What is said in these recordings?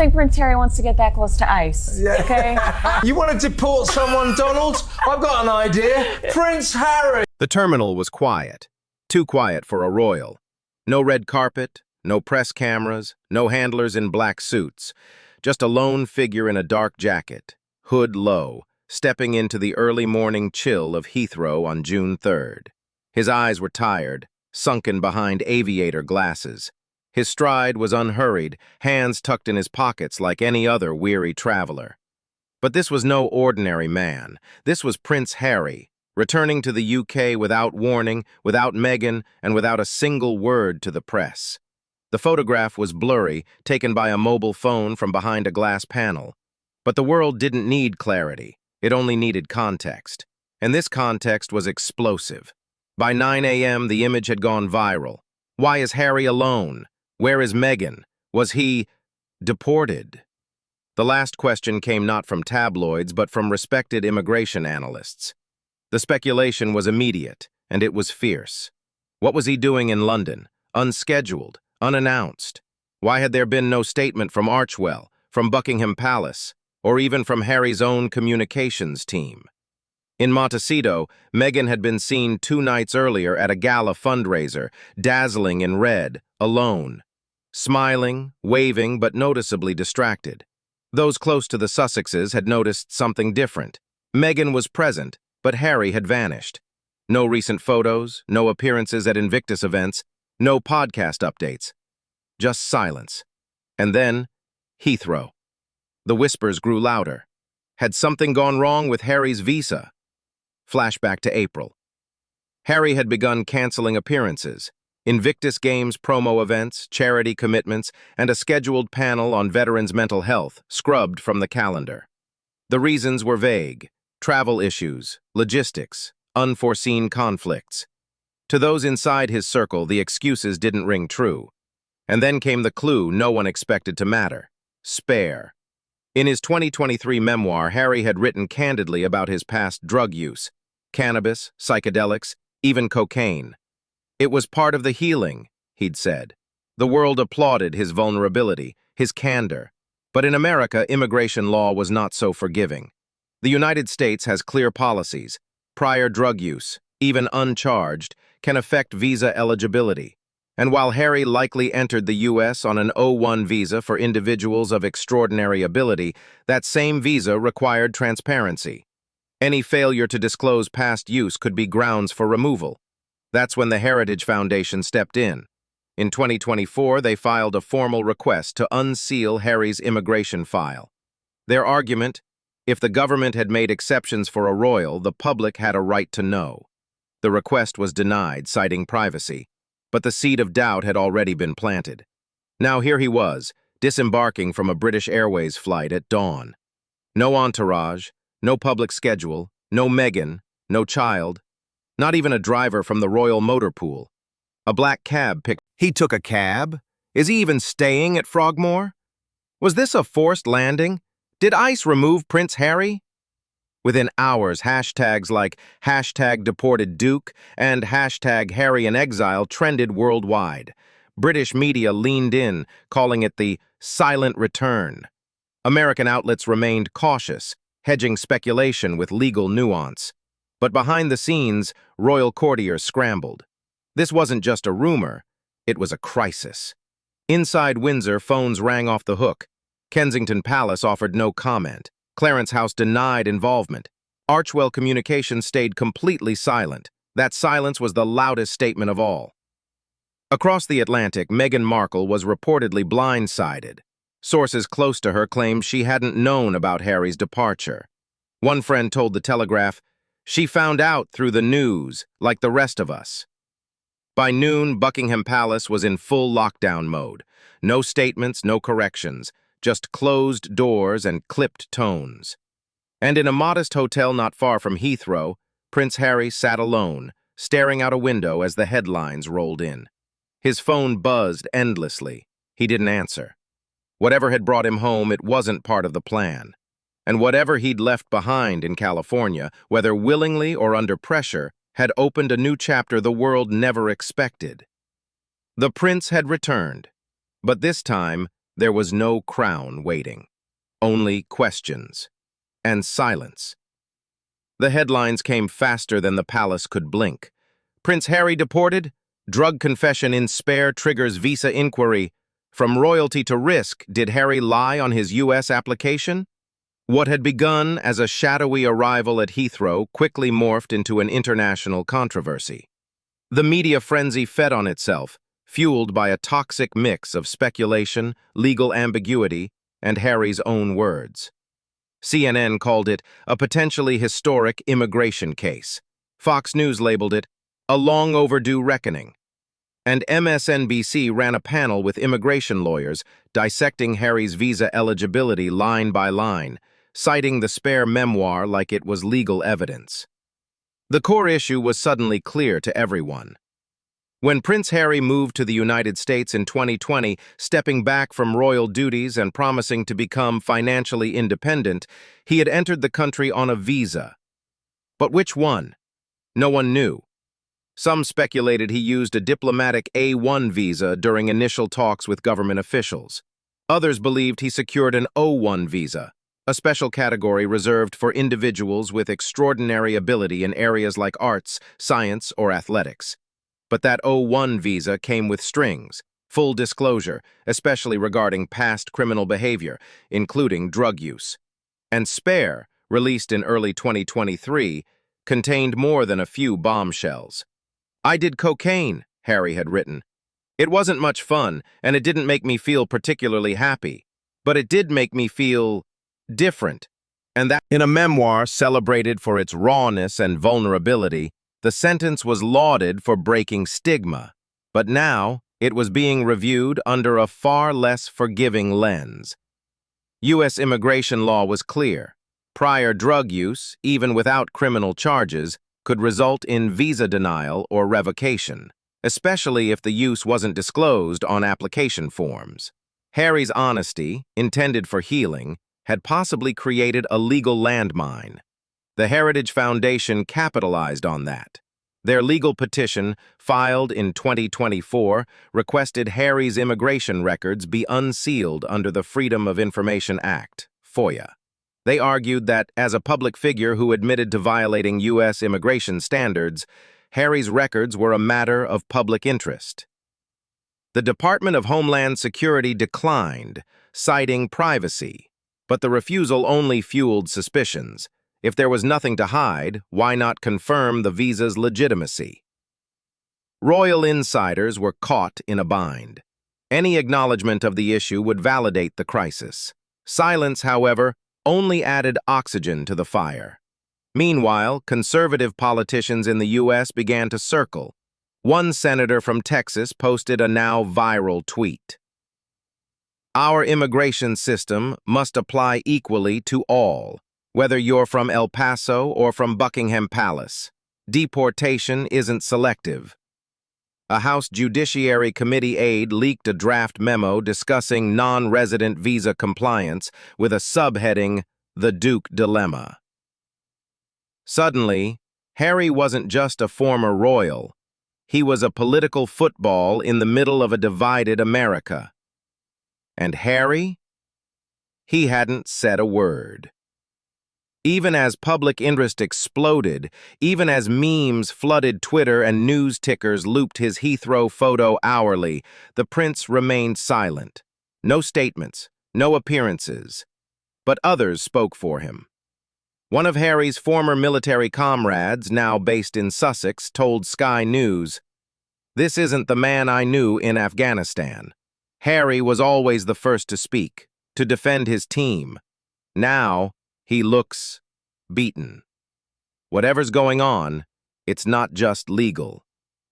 think Prince Harry wants to get that close to ice. Yeah. Okay? You want to deport someone, Donald? I've got an idea. Prince Harry. The terminal was quiet. Too quiet for a royal. No red carpet, no press cameras, no handlers in black suits. Just a lone figure in a dark jacket, hood low, stepping into the early morning chill of Heathrow on June 3rd. His eyes were tired, sunken behind aviator glasses. His stride was unhurried, hands tucked in his pockets like any other weary traveler. But this was no ordinary man. This was Prince Harry, returning to the UK without warning, without Meghan, and without a single word to the press. The photograph was blurry, taken by a mobile phone from behind a glass panel. But the world didn't need clarity. It only needed context. And this context was explosive. By 9 a.m., the image had gone viral. Why is Harry alone? Where is Meghan? Was he deported? The last question came not from tabloids, but from respected immigration analysts. The speculation was immediate, and it was fierce. What was he doing in London? Unscheduled, unannounced. Why had there been no statement from Archwell, from Buckingham Palace, or even from Harry's own communications team? In Montecito, Meghan had been seen 2 nights earlier at a gala fundraiser, dazzling in red, alone. Smiling, waving, but noticeably distracted. Those close to the Sussexes had noticed something different. Meghan was present, but Harry had vanished. No recent photos, no appearances at Invictus events, no podcast updates. Just silence. And then, Heathrow. The whispers grew louder. Had something gone wrong with Harry's visa? Flashback to April. Harry had begun canceling appearances. Invictus Games promo events, charity commitments, and a scheduled panel on veterans' mental health scrubbed from the calendar. The reasons were vague. Travel issues, logistics, unforeseen conflicts. To those inside his circle, the excuses didn't ring true. And then came the clue no one expected to matter: spare. In his 2023 memoir, Harry had written candidly about his past drug use: cannabis, psychedelics, even cocaine. It was part of the healing, he'd said. The world applauded his vulnerability, his candor. But in America, immigration law was not so forgiving. The United States has clear policies. Prior drug use, even uncharged, can affect visa eligibility. And while Harry likely entered the U.S. on an O-1 visa for individuals of extraordinary ability, that same visa required transparency. Any failure to disclose past use could be grounds for removal. That's when the Heritage Foundation stepped in. In 2024, they filed a formal request to unseal Harry's immigration file. Their argument: if the government had made exceptions for a royal, the public had a right to know. The request was denied, citing privacy. But the seed of doubt had already been planted. Now here he was, disembarking from a British Airways flight at dawn. No entourage, no public schedule, no Meghan, no child, not even a driver from the Royal Motor Pool. A black cab picked. He took a cab? Is he even staying at Frogmore? Was this a forced landing? Did ICE remove Prince Harry? Within hours, hashtags like #DeportedDuke and #HarryInExile trended worldwide. British media leaned in, calling it the silent return. American outlets remained cautious, hedging speculation with legal nuance. But behind the scenes, royal courtiers scrambled. This wasn't just a rumor, it was a crisis. Inside Windsor, phones rang off the hook. Kensington Palace offered no comment. Clarence House denied involvement. Archwell Communications stayed completely silent. That silence was the loudest statement of all. Across the Atlantic, Meghan Markle was reportedly blindsided. Sources close to her claimed she hadn't known about Harry's departure. One friend told The Telegraph, "She found out through the news, like the rest of us." By noon, Buckingham Palace was in full lockdown mode. No statements, no corrections, just closed doors and clipped tones. And in a modest hotel not far from Heathrow, Prince Harry sat alone, staring out a window as the headlines rolled in. His phone buzzed endlessly. He didn't answer. Whatever had brought him home, it wasn't part of the plan. And whatever he'd left behind in California, whether willingly or under pressure, had opened a new chapter the world never expected. The prince had returned, but this time, There was no crown waiting, only questions and silence. The headlines came faster than the palace could blink. Prince Harry deported? Drug confession in spare triggers visa inquiry. From royalty to risk, did Harry lie on his U.S. application? What had begun as a shadowy arrival at Heathrow quickly morphed into an international controversy. The media frenzy fed on itself, fueled by a toxic mix of speculation, legal ambiguity, and Harry's own words. CNN called it a potentially historic immigration case. Fox News labeled it a long overdue reckoning. And MSNBC ran a panel with immigration lawyers dissecting Harry's visa eligibility line by line, citing the spare memoir like it was legal evidence. The core issue was suddenly clear to everyone. When Prince Harry moved to the United States in 2020, stepping back from royal duties and promising to become financially independent, he had entered the country on a visa. But which one? No one knew. Some speculated he used a diplomatic A1 visa during initial talks with government officials. Others believed he secured an O1 visa, a special category reserved for individuals with extraordinary ability in areas like arts, science, or athletics. But that O1 visa came with strings, full disclosure, especially regarding past criminal behavior, including drug use. And Spare, released in early 2023, contained more than a few bombshells. I did cocaine, Harry had written. It wasn't much fun, and it didn't make me feel particularly happy. But it did make me feel different. And that, in a memoir celebrated for its rawness and vulnerability, the sentence was lauded for breaking stigma. But now, it was being reviewed under a far less forgiving lens. U.S. immigration law was clear. Prior drug use, even without criminal charges, could result in visa denial or revocation, especially if the use wasn't disclosed on application forms. Harry's honesty, intended for healing, had possibly created a legal landmine. The Heritage Foundation capitalized on that. Their legal petition, filed in 2024, requested Harry's immigration records be unsealed under the Freedom of Information Act, FOIA. They argued that, as a public figure who admitted to violating U.S. immigration standards, Harry's records were a matter of public interest. The Department of Homeland Security declined, citing privacy, but the refusal only fueled suspicions. If there was nothing to hide, why not confirm the visa's legitimacy? Royal insiders were caught in a bind. Any acknowledgement of the issue would validate the crisis. Silence, however, only added oxygen to the fire. Meanwhile, conservative politicians in the U.S. began to circle. One senator from Texas posted a now viral tweet. Our immigration system must apply equally to all, whether you're from El Paso or from Buckingham Palace. Deportation isn't selective. A House Judiciary Committee aide leaked a draft memo discussing non-resident visa compliance with a subheading, The Duke Dilemma. Suddenly, Harry wasn't just a former royal. He was a political football in the middle of a divided America. And Harry? He hadn't said a word. Even as public interest exploded, even as memes flooded Twitter and news tickers looped his Heathrow photo hourly, the prince remained silent. No statements, no appearances. But others spoke for him. One of Harry's former military comrades, now based in Sussex, told Sky News, "This isn't the man I knew in Afghanistan. Harry was always the first to speak, to defend his team. Now, he looks beaten. Whatever's going on, it's not just legal,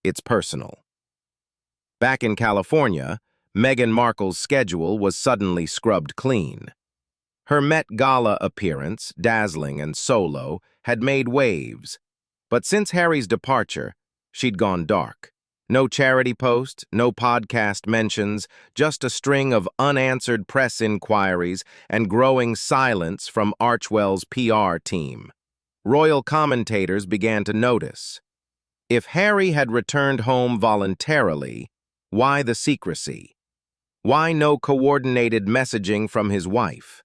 it's personal." Back in California, Meghan Markle's schedule was suddenly scrubbed clean. Her Met Gala appearance, dazzling and solo, had made waves. But since Harry's departure, she'd gone dark. No charity post, no podcast mentions, just a string of unanswered press inquiries and growing silence from Archwell's PR team. Royal commentators began to notice. If Harry had returned home voluntarily, why the secrecy? Why no coordinated messaging from his wife?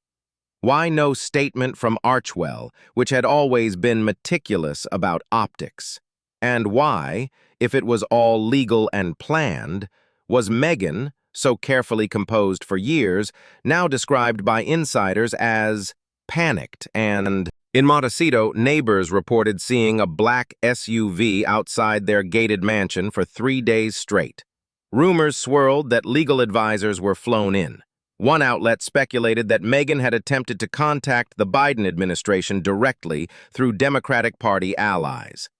Why no statement from Archwell, which had always been meticulous about optics? And why, if it was all legal and planned, was Meghan, so carefully composed for years, now described by insiders as panicked and... In Montecito, neighbors reported seeing a black SUV outside their gated mansion for 3 days straight. Rumors swirled that legal advisors were flown in. One outlet speculated that Meghan had attempted to contact the Biden administration directly through Democratic Party allies.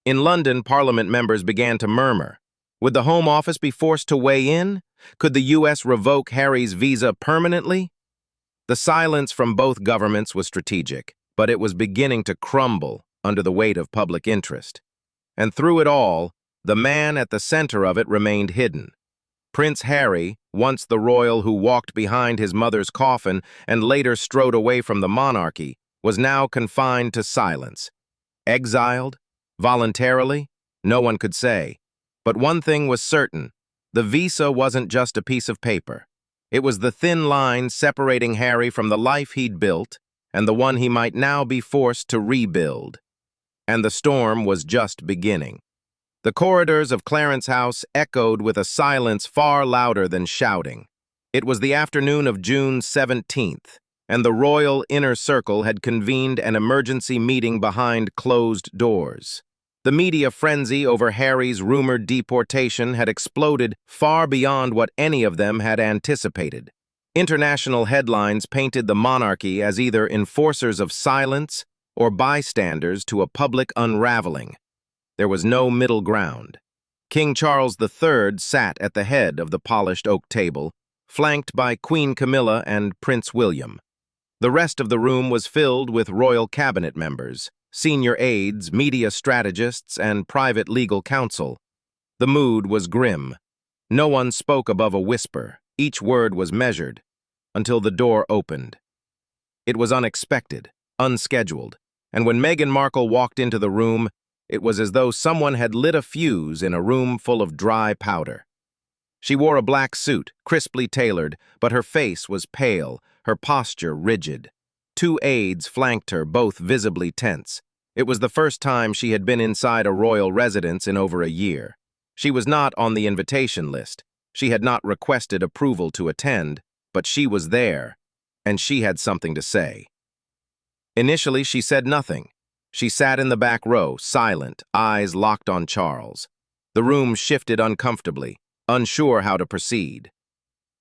In London, Parliament members began to murmur. Would the Home Office be forced to weigh in? Could the U.S. revoke Harry's visa permanently? The silence from both governments was strategic, but it was beginning to crumble under the weight of public interest. And through it all, the man at the center of it remained hidden. Prince Harry, once the royal who walked behind his mother's coffin and later strode away from the monarchy, was now confined to silence. Exiled? Voluntarily? No one could say. But one thing was certain. The visa wasn't just a piece of paper. It was the thin line separating Harry from the life he'd built and the one he might now be forced to rebuild. And the storm was just beginning. The corridors of Clarence House echoed with a silence far louder than shouting. It was the afternoon of June 17th, and the royal inner circle had convened an emergency meeting behind closed doors. The media frenzy over Harry's rumored deportation had exploded far beyond what any of them had anticipated. International headlines painted the monarchy as either enforcers of silence or bystanders to a public unraveling. There was no middle ground. King Charles III sat at the head of the polished oak table, flanked by Queen Camilla and Prince William. The rest of the room was filled with royal cabinet members, senior aides, media strategists, and private legal counsel. The mood was grim. No one spoke above a whisper. Each word was measured, until the door opened. It was unexpected, unscheduled, and when Meghan Markle walked into the room, it was as though someone had lit a fuse in a room full of dry powder. She wore a black suit, crisply tailored, but her face was pale, her posture rigid. 2 aides flanked her, both visibly tense. It was the first time she had been inside a royal residence in over a year. She was not on the invitation list. She had not requested approval to attend, but she was there, and she had something to say. Initially, she said nothing. She sat in the back row, silent, eyes locked on Charles. The room shifted uncomfortably, unsure how to proceed.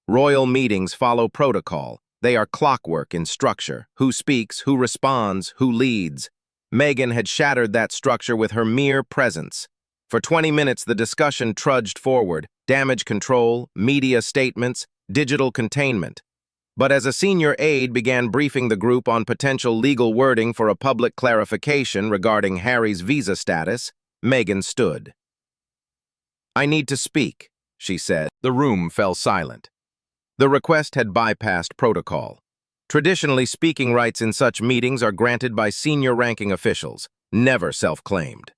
Royal meetings follow protocol. They are clockwork in structure. Who speaks, who responds, who leads. Meghan had shattered that structure with her mere presence. For 20 minutes, the discussion trudged forward. Damage control, media statements, digital containment. But as a senior aide began briefing the group on potential legal wording for a public clarification regarding Harry's visa status, Meghan stood. "I need to speak," she said. The room fell silent. The request had bypassed protocol. Traditionally, speaking rights in such meetings are granted by senior-ranking officials, never self-claimed.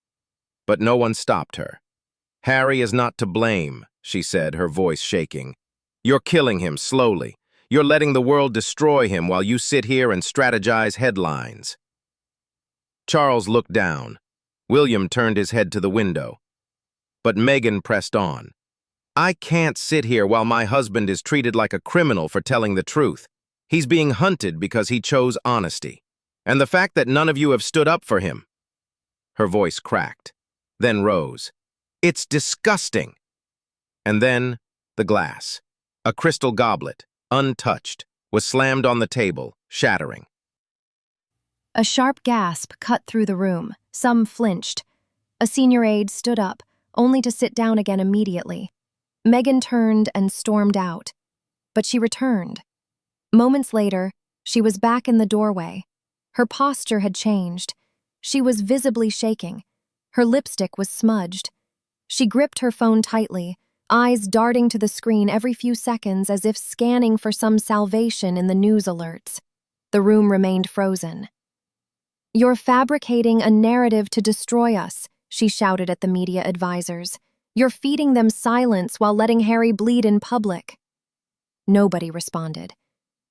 But no one stopped her. "Harry is not to blame," she said, her voice shaking. "You're killing him slowly. You're letting the world destroy him while you sit here and strategize headlines." Charles looked down. William turned his head to the window. But Meghan pressed on. "I can't sit here while my husband is treated like a criminal for telling the truth. He's being hunted because he chose honesty. And the fact that none of you have stood up for him." Her voice cracked, then rose. "It's disgusting." And then the glass. A crystal goblet, untouched, was slammed on the table, shattering. A sharp gasp cut through the room. Some flinched. A senior aide stood up, only to sit down again immediately. Meghan turned and stormed out. But she returned. Moments later, she was back in the doorway. Her posture had changed. She was visibly shaking. Her lipstick was smudged. She gripped her phone tightly, eyes darting to the screen every few seconds as if scanning for some salvation in the news alerts. The room remained frozen. "You're fabricating a narrative to destroy us," she shouted at the media advisors. "You're feeding them silence while letting Harry bleed in public." Nobody responded.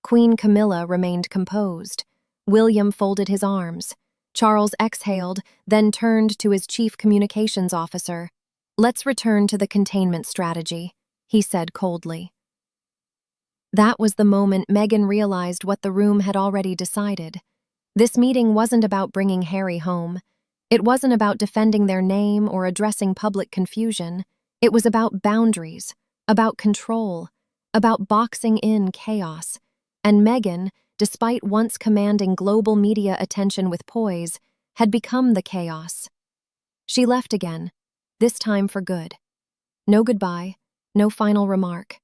Queen Camilla remained composed. William folded his arms. Charles exhaled, then turned to his chief communications officer. "Let's return to the containment strategy," he said coldly. That was the moment Meghan realized what the room had already decided. This meeting wasn't about bringing Harry home. It wasn't about defending their name or addressing public confusion. It was about boundaries, about control, about boxing in chaos. And Meghan, despite once commanding global media attention with poise, had become the chaos. She left again, this time for good. No goodbye, no final remark.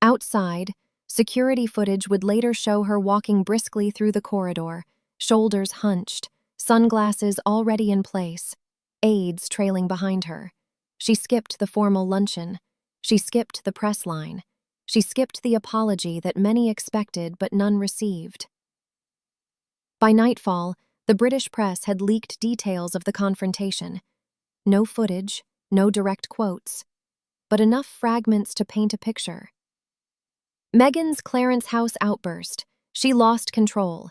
Outside, security footage would later show her walking briskly through the corridor, shoulders hunched, sunglasses already in place, aides trailing behind her. She skipped the formal luncheon. She skipped the press line. She skipped the apology that many expected but none received. By nightfall, the British press had leaked details of the confrontation. No footage, no direct quotes, but enough fragments to paint a picture. Meghan's Clarence House outburst. She lost control.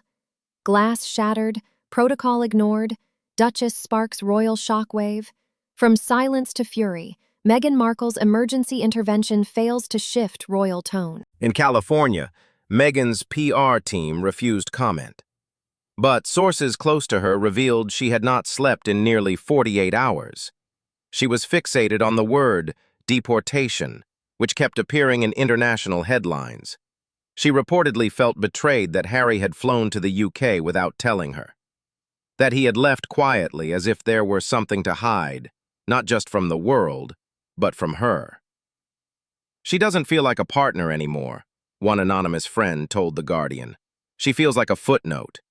Glass shattered, protocol ignored, Duchess sparks royal shockwave. From silence to fury, Meghan Markle's emergency intervention fails to shift royal tone. In California, Meghan's PR team refused comment. But sources close to her revealed she had not slept in nearly 48 hours. She was fixated on the word deportation, which kept appearing in international headlines. She reportedly felt betrayed that Harry had flown to the UK without telling her. That he had left quietly as if there were something to hide, not just from the world, but from her. "She doesn't feel like a partner anymore," one anonymous friend told The Guardian. "She feels like a footnote."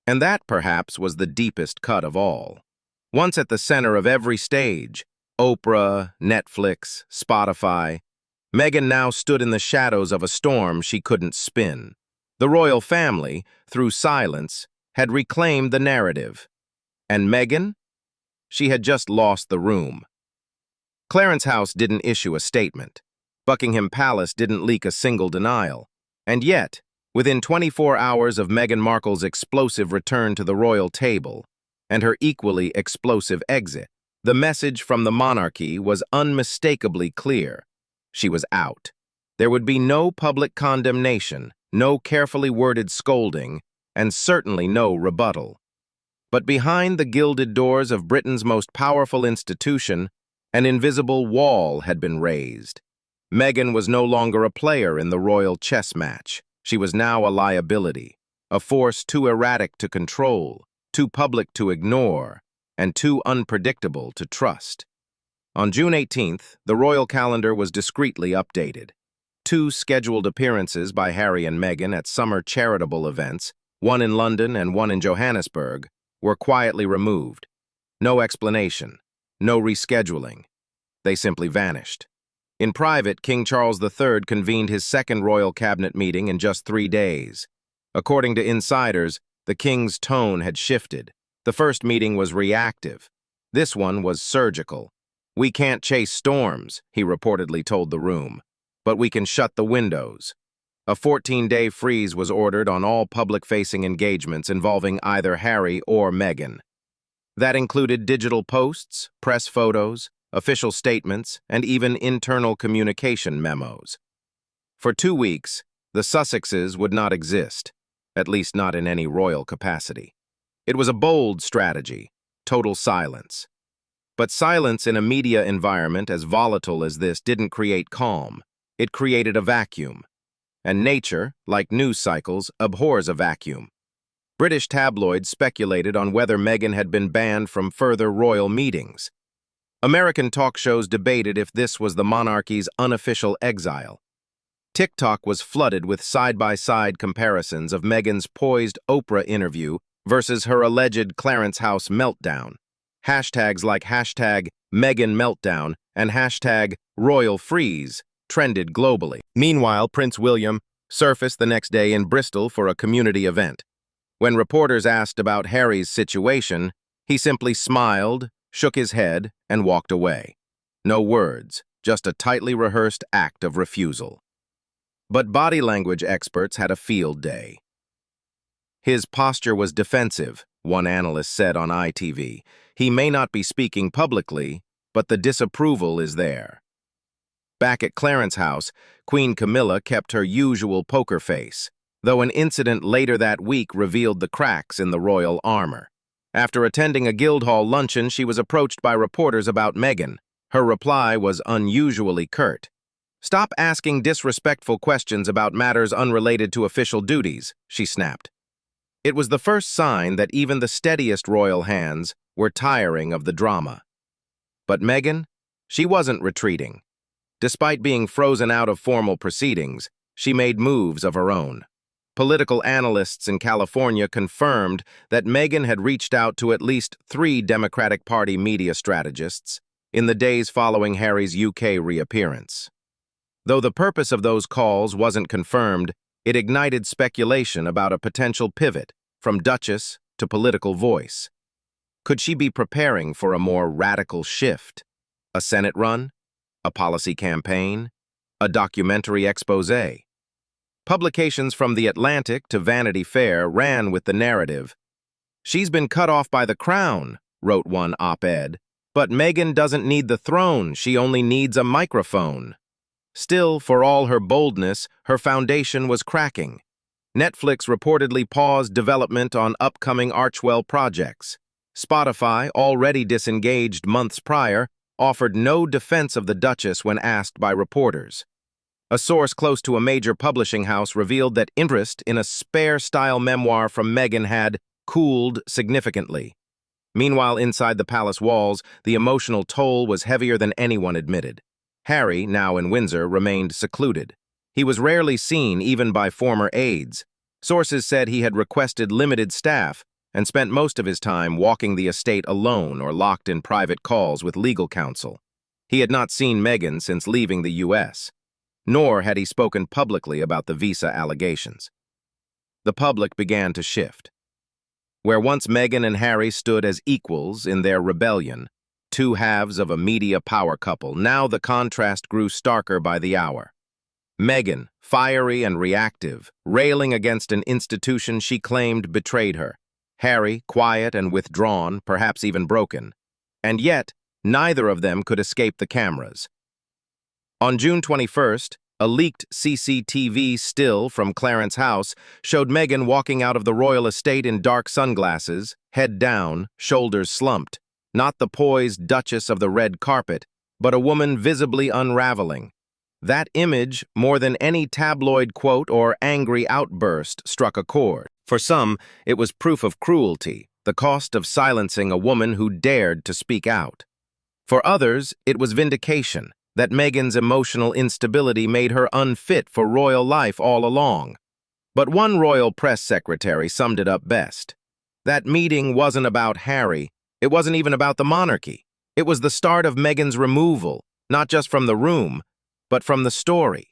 And that, perhaps, was the deepest cut of all. Once at the center of every stage, Oprah, Netflix, Spotify, Meghan now stood in the shadows of a storm she couldn't spin. The royal family, through silence, had reclaimed the narrative. And Meghan? She had just lost the room. Clarence House didn't issue a statement. Buckingham Palace didn't leak a single denial. And yet, within 24 hours of Meghan Markle's explosive return to the royal table and her equally explosive exit, the message from the monarchy was unmistakably clear. She was out. There would be no public condemnation, no carefully worded scolding, and certainly no rebuttal. But behind the gilded doors of Britain's most powerful institution, an invisible wall had been raised. Meghan was no longer a player in the royal chess match. She was now a liability, a force too erratic to control, too public to ignore, and too unpredictable to trust. On June 18th, the royal calendar was discreetly updated. 2 scheduled appearances by Harry and Meghan at summer charitable events, one in London and one in Johannesburg, were quietly removed. No explanation, no rescheduling. They simply vanished. In private, King Charles III convened his second royal cabinet meeting in just 3 days. According to insiders, the king's tone had shifted. The first meeting was reactive. This one was surgical. "We can't chase storms," he reportedly told the room, "but we can shut the windows." A 14-day freeze was ordered on all public-facing engagements involving either Harry or Meghan. That included digital posts, press photos, official statements, and even internal communication memos. For 2 weeks, the Sussexes would not exist, at least not in any royal capacity. It was a bold strategy, total silence. But silence in a media environment as volatile as this didn't create calm. It created a vacuum. And nature, like news cycles, abhors a vacuum. British tabloids speculated on whether Meghan had been banned from further royal meetings. American talk shows debated if this was the monarchy's unofficial exile. TikTok was flooded with side-by-side comparisons of Meghan's poised Oprah interview versus her alleged Clarence House meltdown. Hashtags like hashtag Meghan meltdown and hashtag royal freeze trended globally. Meanwhile, Prince William surfaced the next day in Bristol for a community event. When reporters asked about Harry's situation, he simply smiled, shook his head, and walked away. No words, just a tightly rehearsed act of refusal. But body language experts had a field day. His posture was defensive, one analyst said on ITV. He may not be speaking publicly, but the disapproval is there. Back at Clarence House, Queen Camilla kept her usual poker face, though an incident later that week revealed the cracks in the royal armor. After attending a Guildhall luncheon, she was approached by reporters about Meghan. Her reply was unusually curt. "Stop asking disrespectful questions about matters unrelated to official duties," she snapped. It was the first sign that even the steadiest royal hands were tiring of the drama. But Meghan, she wasn't retreating. Despite being frozen out of formal proceedings, she made moves of her own. Political analysts in California confirmed that Meghan had reached out to at least 3 Democratic Party media strategists in the days following Harry's UK reappearance. Though the purpose of those calls wasn't confirmed, it ignited speculation about a potential pivot from Duchess to political voice. Could she be preparing for a more radical shift? A Senate run? A policy campaign? A documentary exposé? Publications from The Atlantic to Vanity Fair ran with the narrative. "She's been cut off by the crown," wrote one op-ed, "but Meghan doesn't need the throne, she only needs a microphone." Still, for all her boldness, her foundation was cracking. Netflix reportedly paused development on upcoming Archwell projects. Spotify, already disengaged months prior, offered no defense of the Duchess when asked by reporters. A source close to a major publishing house revealed that interest in a spare-style memoir from Meghan had cooled significantly. Meanwhile, inside the palace walls, the emotional toll was heavier than anyone admitted. Harry, now in Windsor, remained secluded. He was rarely seen even by former aides. Sources said he had requested limited staff and spent most of his time walking the estate alone or locked in private calls with legal counsel. He had not seen Meghan since leaving the U.S., nor had he spoken publicly about the visa allegations. The public began to shift. Where once Meghan and Harry stood as equals in their rebellion, 2 halves of a media power couple, now the contrast grew starker by the hour. Meghan, fiery and reactive, railing against an institution she claimed betrayed her. Harry, quiet and withdrawn, perhaps even broken. And yet, neither of them could escape the cameras. On June 21st, a leaked CCTV still from Clarence House showed Meghan walking out of the royal estate in dark sunglasses, head down, shoulders slumped. Not the poised Duchess of the red carpet, but a woman visibly unraveling. That image, more than any tabloid quote or angry outburst, struck a chord. For some, it was proof of cruelty, the cost of silencing a woman who dared to speak out. For others, it was vindication, that Meghan's emotional instability made her unfit for royal life all along. But one royal press secretary summed it up best. That meeting wasn't about Harry. It wasn't even about the monarchy. It was the start of Meghan's removal, not just from the room, but from the story.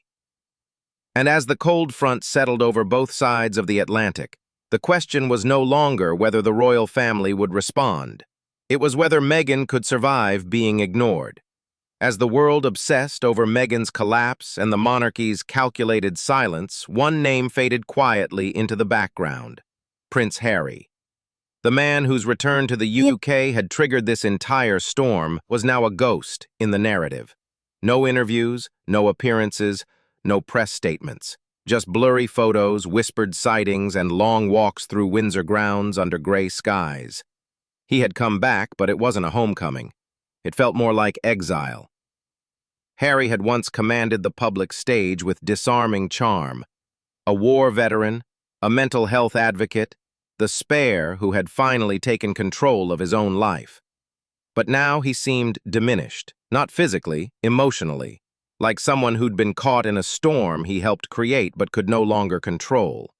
And as the cold front settled over both sides of the Atlantic, the question was no longer whether the royal family would respond. It was whether Meghan could survive being ignored. As the world obsessed over Meghan's collapse and the monarchy's calculated silence, one name faded quietly into the background: Prince Harry. The man whose return to the UK had triggered this entire storm was now a ghost in the narrative. No interviews, no appearances, no press statements. Just blurry photos, whispered sightings, and long walks through Windsor grounds under gray skies. He had come back, but it wasn't a homecoming. It felt more like exile. Harry had once commanded the public stage with disarming charm. A war veteran, a mental health advocate, the spare who had finally taken control of his own life. But now he seemed diminished, not physically, emotionally, like someone who'd been caught in a storm he helped create but could no longer control.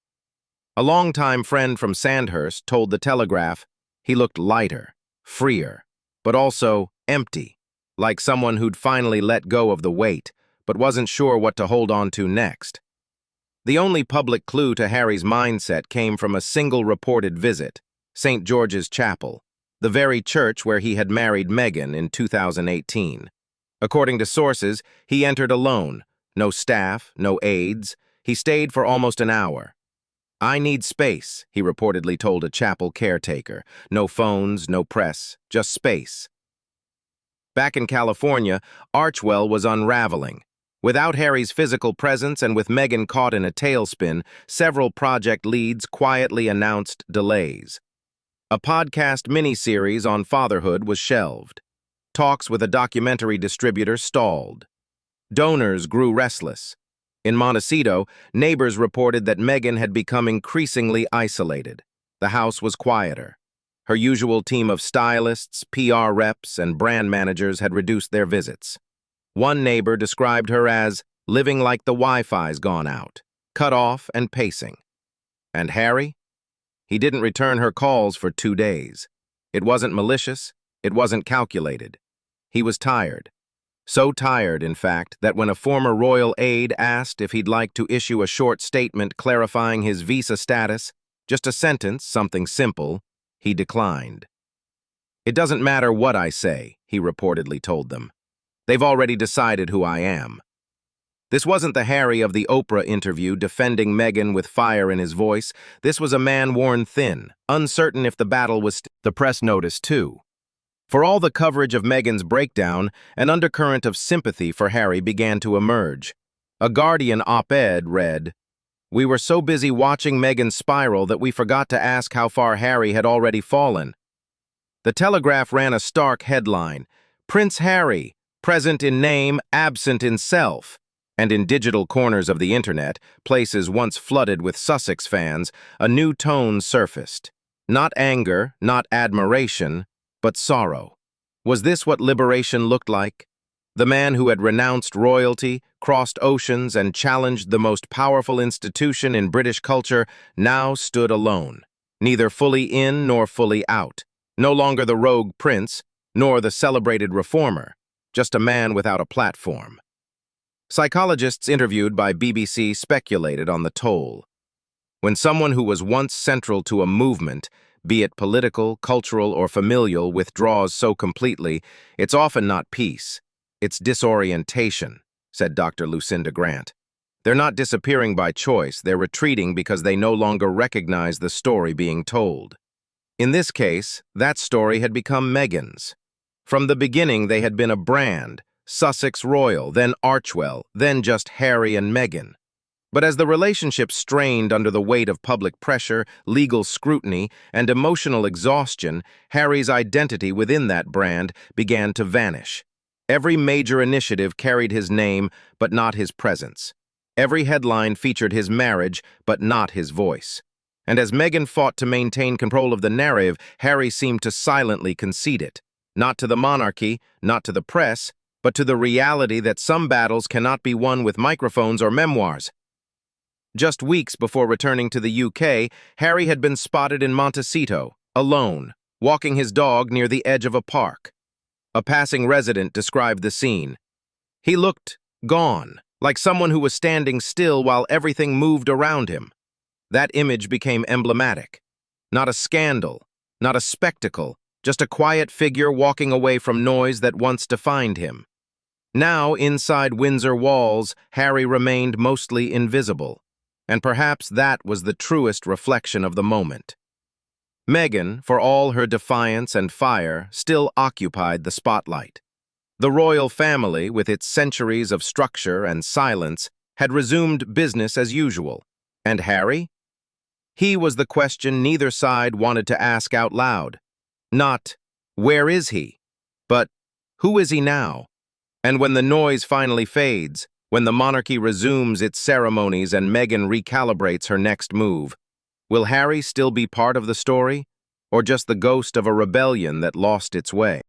A longtime friend from Sandhurst told the Telegraph he looked lighter, freer, but also empty, like someone who'd finally let go of the weight, but wasn't sure what to hold on to next. The only public clue to Harry's mindset came from a single reported visit, St. George's Chapel, the very church where he had married Meghan in 2018. According to sources, he entered alone, no staff, no aides. He stayed for almost an hour. "I need space," he reportedly told a chapel caretaker. "No phones, no press, just space." Back in California, Archwell was unraveling. Without Harry's physical presence and with Meghan caught in a tailspin, several project leads quietly announced delays. A podcast miniseries on fatherhood was shelved. Talks with a documentary distributor stalled. Donors grew restless. In Montecito, neighbors reported that Meghan had become increasingly isolated. The house was quieter. Her usual team of stylists, PR reps, and brand managers had reduced their visits. One neighbor described her as living like the Wi-Fi's gone out, cut off and pacing. And Harry? He didn't return her calls for 2 days. It wasn't malicious, it wasn't calculated. He was tired. So tired, in fact, that when a former royal aide asked if he'd like to issue a short statement clarifying his visa status, just a sentence, something simple, he declined. "It doesn't matter what I say," he reportedly told them. "They've already decided who I am." This wasn't the Harry of the Oprah interview defending Meghan with fire in his voice. This was a man worn thin, uncertain if the battle was the press noticed too. For all the coverage of Meghan's breakdown, an undercurrent of sympathy for Harry began to emerge. A Guardian op-ed read, "We were so busy watching Meghan spiral that we forgot to ask how far Harry had already fallen." The Telegraph ran a stark headline, "Prince Harry, present in name, absent in self." And in digital corners of the internet, places once flooded with Sussex fans, a new tone surfaced. Not anger, not admiration, but sorrow. Was this what liberation looked like? The man who had renounced royalty, crossed oceans, and challenged the most powerful institution in British culture now stood alone, neither fully in nor fully out, no longer the rogue prince, nor the celebrated reformer, just a man without a platform. Psychologists interviewed by BBC speculated on the toll. When someone who was once central to a movement, be it political, cultural, or familial, withdraws so completely, it's often not peace. It's disorientation, said Dr. Lucinda Grant. They're not disappearing by choice, they're retreating because they no longer recognize the story being told. In this case, that story had become Meghan's. From the beginning, they had been a brand, Sussex Royal, then Archwell, then just Harry and Meghan. But as the relationship strained under the weight of public pressure, legal scrutiny, and emotional exhaustion, Harry's identity within that brand began to vanish. Every major initiative carried his name, but not his presence. Every headline featured his marriage, but not his voice. And as Meghan fought to maintain control of the narrative, Harry seemed to silently concede it. Not to the monarchy, not to the press, but to the reality that some battles cannot be won with microphones or memoirs. Just weeks before returning to the UK, Harry had been spotted in Montecito, alone, walking his dog near the edge of a park. A passing resident described the scene. He looked gone, like someone who was standing still while everything moved around him. That image became emblematic. Not a scandal, not a spectacle, just a quiet figure walking away from noise that once defined him. Now, inside Windsor walls, Harry remained mostly invisible. And perhaps that was the truest reflection of the moment. Meghan, for all her defiance and fire, still occupied the spotlight. The royal family, with its centuries of structure and silence, had resumed business as usual. And Harry? He was the question neither side wanted to ask out loud. Not, where is he? But, who is he now? And when the noise finally fades, when the monarchy resumes its ceremonies and Meghan recalibrates her next move, will Harry still be part of the story, or just the ghost of a rebellion that lost its way?